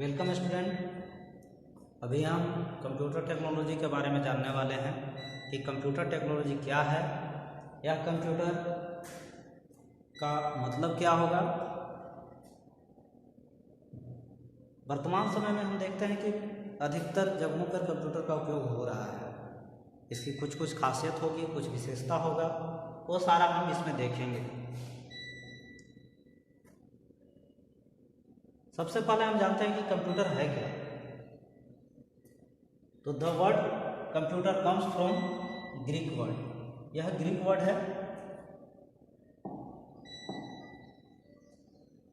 Welcome student. अभी हम computer technology के बारे में जानने वाले हैं कि कंप्यूटर टेक्नोलॉजी क्या है, यह कंप्यूटर का मतलब क्या होगा। वर्तमान समय में हम देखते हैं कि अधिकतर जगहों पर कंप्यूटर का उपयोग हो रहा है। इसकी कुछ कुछ खासियत होगी, कुछ विशेषता होगा, वो सारा हम इसमें देखेंगे। सबसे पहले हम जानते हैं कि कंप्यूटर है क्या। तो the word computer comes from Greek word. यह ग्रीक वर्ड है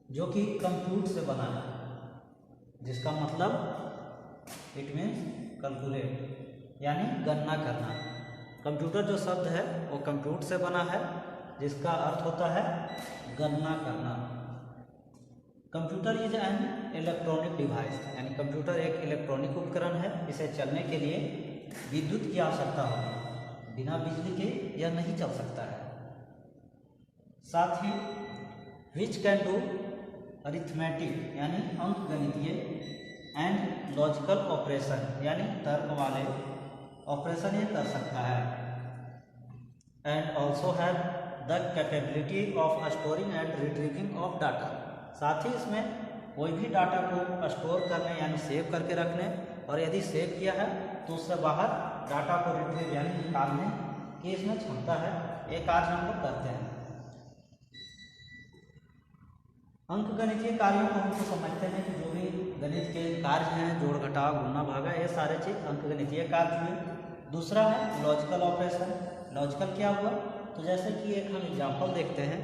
जो कि कंप्यूट से बना है, जिसका मतलब इट मीन्स कैलकुलेट यानी गणना करना। कंप्यूटर जो शब्द है वो कंप्यूट से बना है, जिसका अर्थ होता है गणना करना। Computer is an electronic device, यानी कंप्यूटर एक इलेक्ट्रॉनिक उपकरण है। इसे चलने के लिए विद्युत की आवश्यकता होगी, बिना बिजली के यह नहीं चल सकता है। साथ ही विच कैन डू अरिथमेटिक यानी अंकगणितीय एंड लॉजिकल ऑपरेशन यानी तर्क वाले ऑपरेशन ये कर सकता है। And also have the capability of storing and retrieving of data. साथ ही इसमें कोई भी डाटा को स्टोर करने यानी सेव करके रखने, और यदि सेव किया है तो उससे बाहर डाटा को रिट्रीव यानी निकालने की इसमें क्षमता है। एक कार्य हम लोग करते हैं। अंकगणितीय कार्यों को हमको समझते हैं कि जो भी गणित के कार्य हैं, जोड़ घटाव गुणा भागा, ये सारे चीज अंकगणितीय कार्य हुए। दूसरा है लॉजिकल ऑपरेशन। लॉजिकल क्या हुआ, तो जैसे कि एक हम एग्जाम्पल देखते हैं।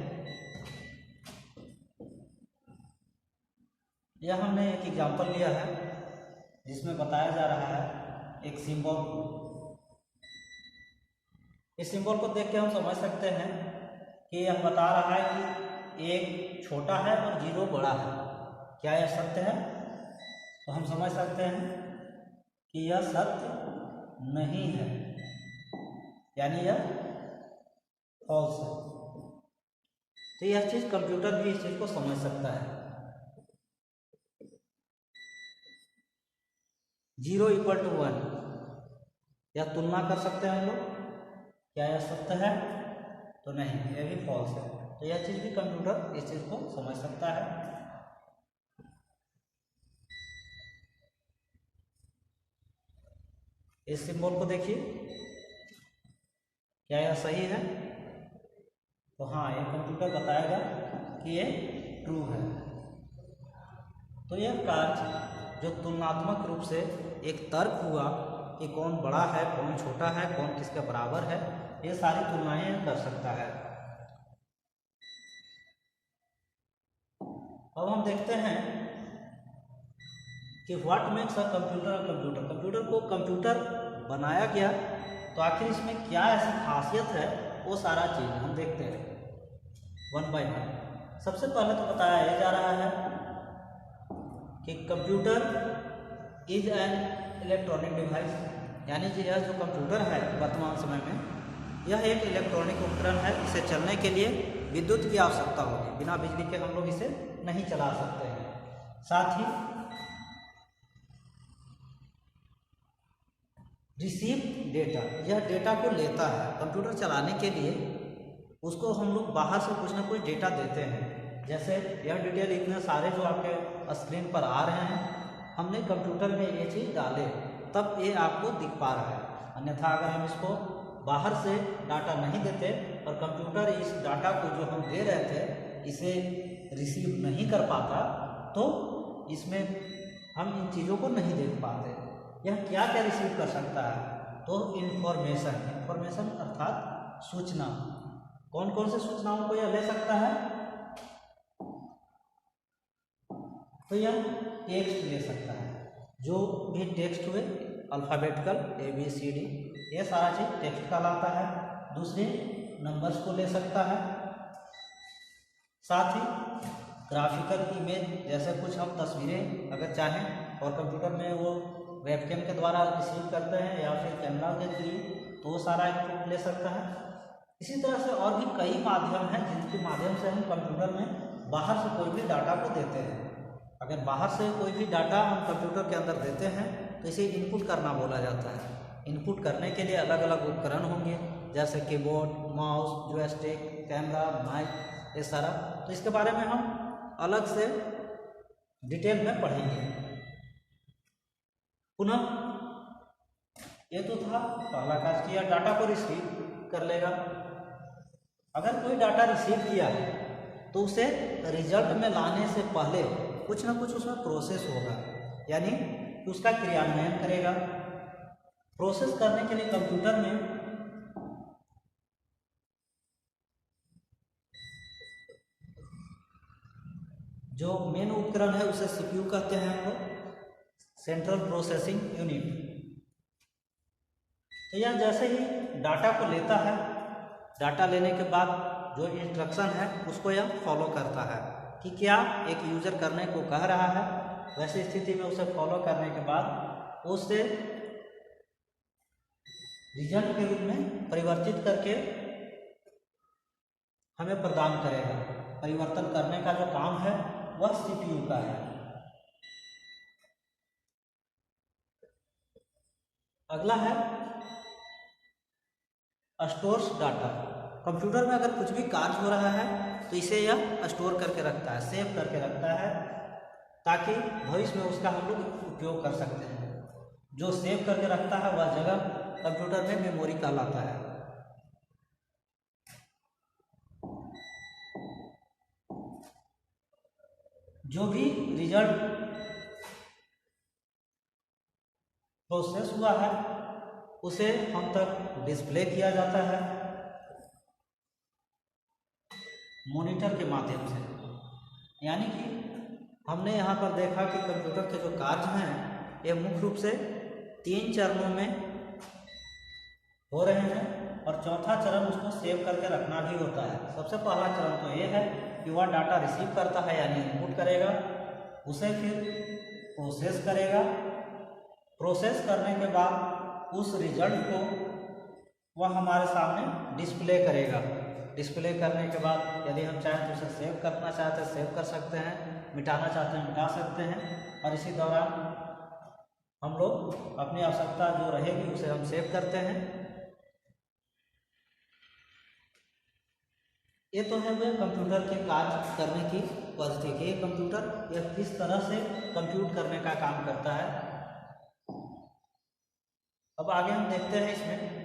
यह हमने एक एग्जाम्पल लिया है जिसमें बताया जा रहा है एक सिंबल को। इस सिंबल को देख के हम समझ सकते हैं कि यह बता रहा है कि एक छोटा है और जीरो बड़ा है। क्या यह सत्य है? तो हम समझ सकते हैं कि यह सत्य नहीं है, यानी यह फॉल्स है। तो यह चीज कंप्यूटर भी इस चीज को समझ सकता है। जीरो इक्वल टू 1, यह तुलना कर सकते हैं हम लोग। क्या यह सत्य है? तो नहीं, यह भी फॉल्स है। तो यह चीज भी कंप्यूटर इस चीज को समझ सकता है। इस सिंबल को देखिए, क्या यह सही है? तो हाँ, यह कंप्यूटर बताएगा कि यह ट्रू है। तो यह कार्य जो तुलनात्मक रूप से एक तर्क हुआ कि कौन बड़ा है, कौन छोटा है, कौन किसके बराबर है, ये सारी तुलनाएं कर सकता है। अब हम देखते हैं कि what makes a computer. Computer को कंप्यूटर बनाया गया, तो आखिर इसमें क्या ऐसी खासियत है, वो सारा चीज हम देखते हैं वन बाय वन। सबसे पहले तो बताया जा रहा है कि computer is an electronic device, यानी कि यह जो कंप्यूटर है वर्तमान समय में, यह एक इलेक्ट्रॉनिक उपकरण है। इसे चलने के लिए विद्युत की आवश्यकता होगी, बिना बिजली के हम लोग इसे नहीं चला सकते हैं। साथ ही रिसीव डेटा, यह डेटा को लेता है। कंप्यूटर चलाने के लिए उसको हम लोग बाहर से कुछ ना कुछ डेटा देते हैं। जैसे यह डिटेल इतने सारे जो आपके स्क्रीन पर आ रहे हैं, हमने कंप्यूटर में ये चीज़ डाले तब ये आपको दिख पा रहा है। अन्यथा अगर हम इसको बाहर से डाटा नहीं देते और कंप्यूटर इस डाटा को जो हम दे रहे थे इसे रिसीव नहीं कर पाता, तो इसमें हम इन चीज़ों को नहीं देख पाते। यह क्या क्या रिसीव कर सकता है? तो इंफॉर्मेशन अर्थात सूचना। कौन कौन से सूचनाओं को यह ले सकता है? तो यह टेक्स्ट ले सकता है। जो भी टेक्स्ट हुए अल्फ़ाबेटिकल ABCD, ये सारा चीज टेक्स्ट कहलाता है। दूसरे नंबर्स को ले सकता है। साथ ही ग्राफिकल इमेज, जैसे कुछ हम तस्वीरें अगर चाहें और कंप्यूटर में वो वेबकैम के द्वारा रिसीव करते हैं या फिर कैमरा के थ्रू, तो वो सारा इनपुट ले सकता है। इसी तरह से और भी कई माध्यम हैं जिनके माध्यम से हम कंप्यूटर में बाहर से कोई भी डाटा को देते हैं। अगर बाहर से कोई भी डाटा हम कंप्यूटर के अंदर देते हैं तो इसे इनपुट करना बोला जाता है। इनपुट करने के लिए अलग अलग उपकरण होंगे, जैसे keyboard, mouse, joystick, camera, mic, ये सारा। तो इसके बारे में हम अलग से डिटेल में पढ़ेंगे। पुनः ये तो था पहला कार्य किया, डाटा को रिसीव कर लेगा। अगर कोई डाटा रिसीव किया है तो उसे रिजल्ट में लाने से पहले कुछ ना कुछ उसमें प्रोसेस होगा, यानी उसका क्रियान्वयन करेगा। प्रोसेस करने के लिए कंप्यूटर में जो मेन उपकरण है उसे सीपीयू कहते हैं हम लोग, सेंट्रल प्रोसेसिंग यूनिट। तो यह जैसे ही डाटा को लेता है, डाटा लेने के बाद जो इंस्ट्रक्शन है उसको यह फॉलो करता है कि क्या एक यूजर करने को कह रहा है। वैसी स्थिति में उसे फॉलो करने के बाद उसे रिजल्ट के रूप में परिवर्तित करके हमें प्रदान करेगा। परिवर्तन करने का जो काम है वह सीपीयू का है। अगला है स्टोर्स डाटा। कंप्यूटर में अगर कुछ भी कार्य हो रहा है तो इसे यह स्टोर करके रखता है, सेव करके रखता है, ताकि भविष्य में उसका हम लोग उपयोग कर सकते हैं। जो सेव करके रखता है वह जगह कंप्यूटर में मेमोरी कहलाता है। जो भी रिजल्ट प्रोसेस हुआ है उसे हम तक डिस्प्ले किया जाता है मॉनिटर के माध्यम से। यानी कि हमने यहाँ पर देखा कि कंप्यूटर के जो कार्य हैं ये मुख्य रूप से 3 चरणों में हो रहे हैं, और चौथा चरण उसको सेव करके रखना भी होता है। सबसे पहला चरण तो ये है कि वह डाटा रिसीव करता है, यानी इनपुट करेगा, उसे फिर प्रोसेस करेगा। प्रोसेस करने के बाद उस रिजल्ट को वह हमारे सामने डिस्प्ले करेगा। डिस्प्ले करने के बाद यदि हम चाहें तो उसे सेव करना चाहते हैं सेव कर सकते हैं, मिटाना चाहते हैं मिटा सकते हैं, और इसी दौरान हम लोग अपनी आवश्यकता जो रहेगी उसे हम सेव करते हैं। ये तो है वह कंप्यूटर के कार्य करने की पद्धति कि कंप्यूटर यह किस तरह से कंप्यूट करने का काम करता है। अब आगे हम देखते हैं इसमें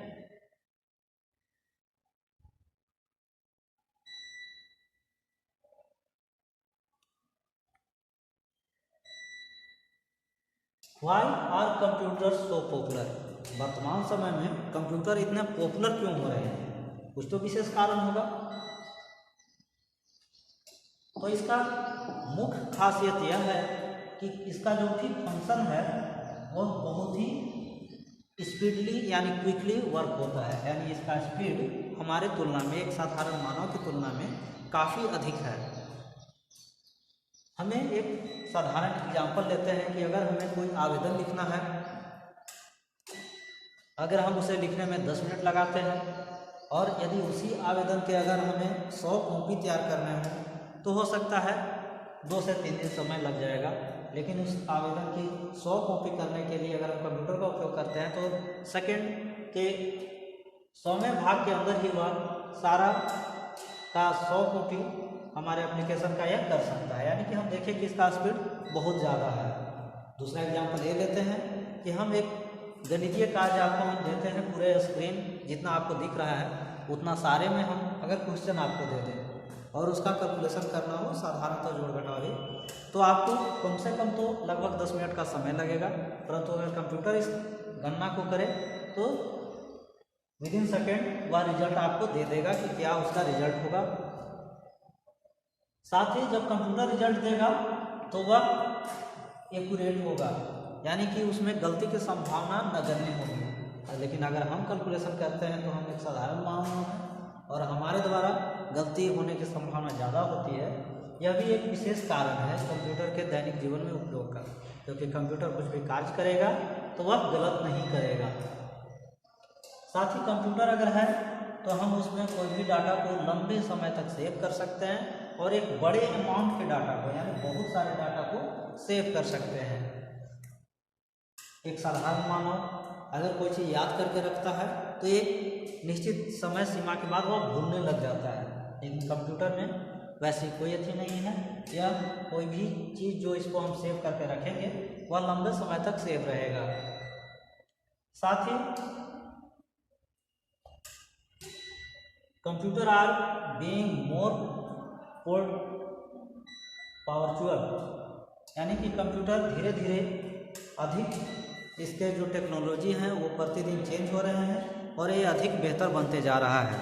why are computer so popular. वर्तमान समय में कंप्यूटर इतने पॉपुलर क्यों हो रहे हैं, कुछ तो विशेष कारण होगा। तो इसका मुख्य खासियत यह है कि इसका जो भी फंक्शन है वो बहुत ही स्पीडली यानी क्विकली वर्क होता है। यानी इसका स्पीड हमारे तुलना में, एक साधारण मानव की तुलना में काफ़ी अधिक है। हमें एक साधारण एग्जाम्पल लेते हैं कि अगर हमें कोई आवेदन लिखना है, अगर हम उसे लिखने में 10 मिनट लगाते हैं, और यदि उसी आवेदन के अगर हमें 100 कॉपी तैयार करने हों तो हो सकता है 2 से 3 दिन समय लग जाएगा। लेकिन उस आवेदन की 100 कॉपी करने के लिए अगर हम कंप्यूटर का उपयोग करते हैं तो सेकंड के 100वें भाग के अंदर ही वह सारा का 100 कॉपी हमारे एप्लीकेशन का यह कर सकता है। यानी कि हम देखें कि इसका स्पीड बहुत ज़्यादा है। दूसरा एग्जाम्पल ये लेते हैं कि हम एक गणितीय कार्य आपको हम देते हैं, पूरे स्क्रीन जितना आपको दिख रहा है उतना सारे में हम अगर क्वेश्चन आपको दे दें और उसका कैलकुलेशन करना हो साधारणतः जोड़ घटाव, तो आपको कम से कम तो लगभग 10 मिनट का समय लगेगा। परंतु अगर कंप्यूटर इस गणना को करे तो विदिन सेकेंड वह रिजल्ट आपको दे देगा कि क्या उसका रिजल्ट होगा। साथ ही जब कंप्यूटर रिजल्ट देगा तो वह एक्यूरेट होगा, यानी कि उसमें गलती की संभावना नगण्य होगी। लेकिन अगर हम कैलकुलेशन करते हैं तो हम एक साधारण मानव हैं और हमारे द्वारा गलती होने की संभावना ज़्यादा होती है। यह भी एक विशेष कारण है कंप्यूटर के दैनिक जीवन में उपयोग का, क्योंकि कंप्यूटर कुछ भी कार्य करेगा तो वह गलत नहीं करेगा। साथ ही कंप्यूटर अगर है तो हम उसमें कोई भी डाटा को लंबे समय तक सेव कर सकते हैं और एक बड़े अमाउंट के डाटा को यानी बहुत सारे डाटा को सेव कर सकते हैं। एक साधारण मानव अगर कोई चीज़ याद करके रखता है तो एक निश्चित समय सीमा के बाद वह भूलने लग जाता है, लेकिन कंप्यूटर में वैसी कोई अथी नहीं है। या कोई भी चीज़ जो इसको हम सेव करके रखेंगे वह लंबे समय तक सेव रहेगा। साथ ही कंप्यूटर आर बीइंग मोर पावरचुअल, यानी कि कंप्यूटर धीरे धीरे अधिक इसके जो टेक्नोलॉजी हैं वो प्रतिदिन चेंज हो रहे हैं और ये अधिक बेहतर बनते जा रहा है।